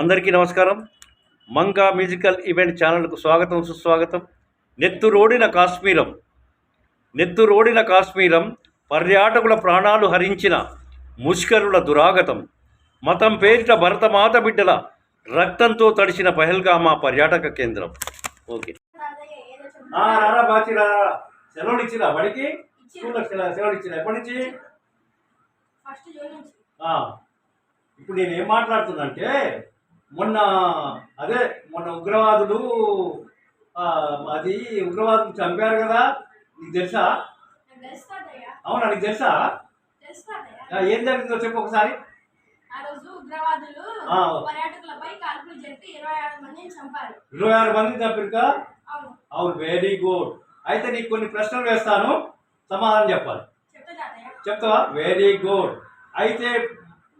అందరికీ నమస్కారం. Manga musical event ఛానల్కు స్వాగతం సుస్వాగతం. నెత్తురోడిన కాశ్మీరం పర్యాటకుల ప్రాణాలు హరించిన ముష్కరుల దురాగతం. మతం పేరిట భరతమాత బిడ్డల రక్తంతో తడిసిన పహల్గామా పర్యాటక కేంద్రం. ఓకే రారా బాచి రారా. సెలవులు ఇచ్చిరా బడికి? సెలవులు ఇచ్చిరా ఎప్పటి నుంచి? ఇప్పుడు నేను ఏం మాట్లాడుతున్నంటే మొన్న ఉగ్రవాదులు ఉగ్రవాదులు చంపారు కదా, నీకు తెలుసా? అవునా, నీకు తెలుసా? ఏం జరిగిందో చెప్పు ఒకసారి. పర్యాటకులపై కాల్పులు జరిపి 26 మందిని చంపారు. 26 మందిని చంపారు. అవును, వెరీ గుడ్. అయితే నీకు కొన్ని ప్రశ్నలు వేస్తాను, సమాధానం చెప్పాలి. చెప్తావా? Very good. అయితే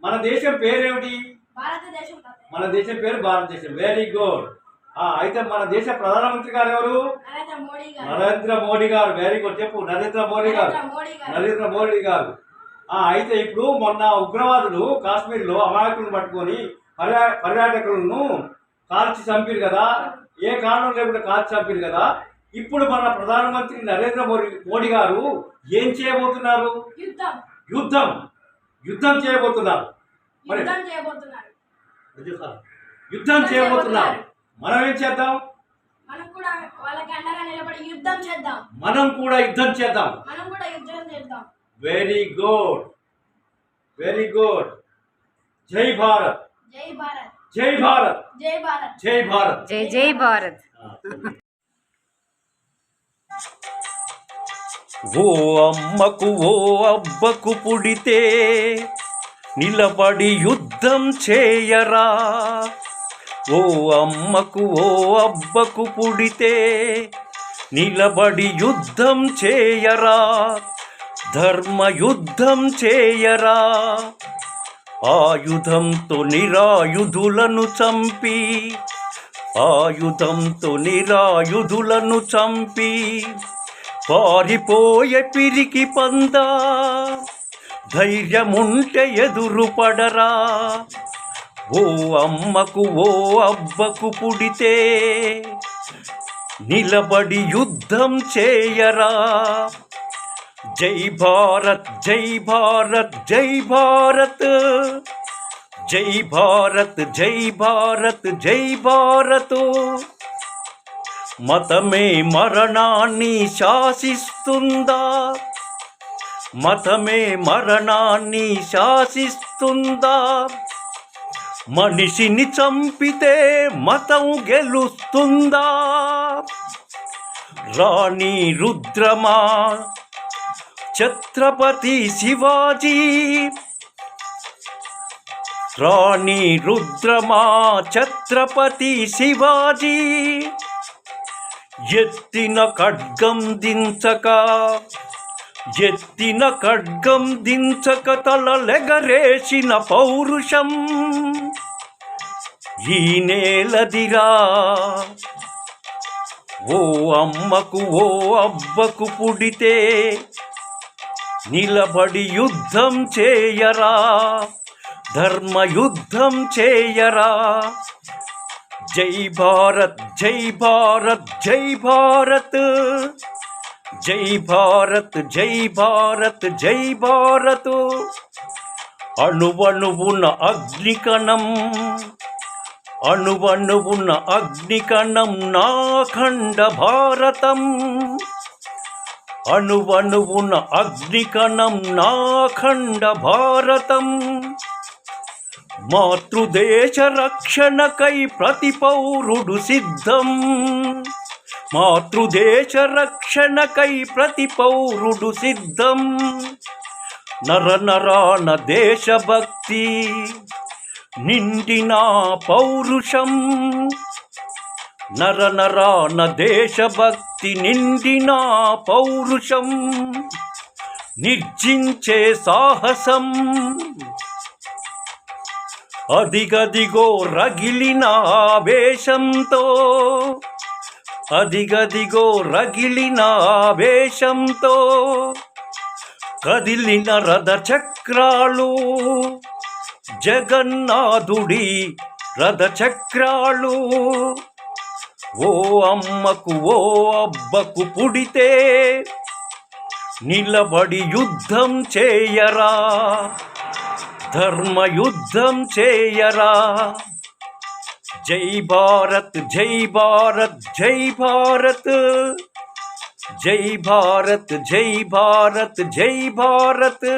మన దేశం పేరేమిటి? భారతదేశం. మన దేశం పేరు భారతదేశం. Very good. అయితే మన దేశ ప్రధానమంత్రి గారు ఎవరు? నరేంద్ర మోడీ గారు. Very good. చెప్పు. నరేంద్ర మోడీ గారు. అయితే ఇప్పుడు మొన్న ఉగ్రవాదులు కాశ్మీర్లో అమాయకులను పట్టుకొని పర్యాటకులను కాల్చి చంపారు కదా, ఏ కారణం లేకుండా కాల్చి చంపారు కదా. ఇప్పుడు మన ప్రధానమంత్రి నరేంద్ర మోడీ గారు ఏం చేయబోతున్నారు? యుద్ధం చేయబోతున్నారు. యుద్ధం చేయబోతున్నారు. మనం ఏం చేద్దాం? మనం కూడా యుద్ధం చేద్దాం. మనం కూడా యుద్ధం చేద్దాం. Very good, very good. జై భారత్, జై భారత్, జై భారత్, జై భారత్, జై భారత్, జై జై భారత్. ఓ అమ్మకు ఓ అబ్బకు పుడితే నిలబడి యుద్ధం చేయరా. ఓ అమ్మకు ఓ అబ్బకు పుడితే నిలబడి యుద్ధం చేయరా. ధర్మయుద్ధం చేయరా. ఆయుధంతో నిరాయుధులను చంపి పారిపోయే పిరికి పందా. ధైర్యముంటే ఎదురు పడరా. ఓ అమ్మకు ఓ అబ్బకు పుడితే నిలబడి యుద్ధం చేయరా. జై భారత్, జై భారత్, జై భారత్, జై భారత్, జై భారత్, జై భారత్. మతమే మరణాన్ని శాసిస్తుందా? మతమే మరణాన్ని శాసిస్తుందా? మనిషిని చంపితే మతం గెలుస్తుందా? రాణి రుద్రమా ఛత్రపతి శివాజీ. రాణి రుద్రమా ఛత్రపతి శివాజీ. ఎత్తిన ఖడ్గం దించక తలలెగరేసిన పౌరుషం ఈ నేలదిరా. ఓ అమ్మకు ఓ అబ్బకు పుడితే నిలబడి యుద్ధం చేయరా. ధర్మయుద్ధం చేయరా. జై భారత్, జై భారత్, జై భారత్, జై భారత్, జై భారత్, జై భారత్. అణువణువున అగ్నికణం నా అఖండ భారతం. అణువణువున అగ్నికణం నా అఖండ భారతం. మాతృదేశ రక్షణకై ప్రతి పౌరుడు సిద్ధం. మాతృదేశ రక్షణకై ప్రతి పౌరుడు సిద్ధం. నరనరాన దేశభక్తి నిండిన పౌరుషం. నరనరాన దేశభక్తి నిండిన పౌరుషం. నిర్జించే సాహసం అదిగదిగో రగిలిన ఆవేశంతో. అదిగదిగో రగిలిన ఆవేశంతో కదిలిన రథ చక్రాలు జగన్నాథుడి రథచక్రాలు ఓ అమ్మకు ఓ అబ్బకు పుడితే నిలబడి యుద్ధం చేయరా, ధర్మయుద్ధం చేయరా. జై భారత్ జై భారత్ జై భారత్, జై భారత్ జై భారత్ జై భారత్.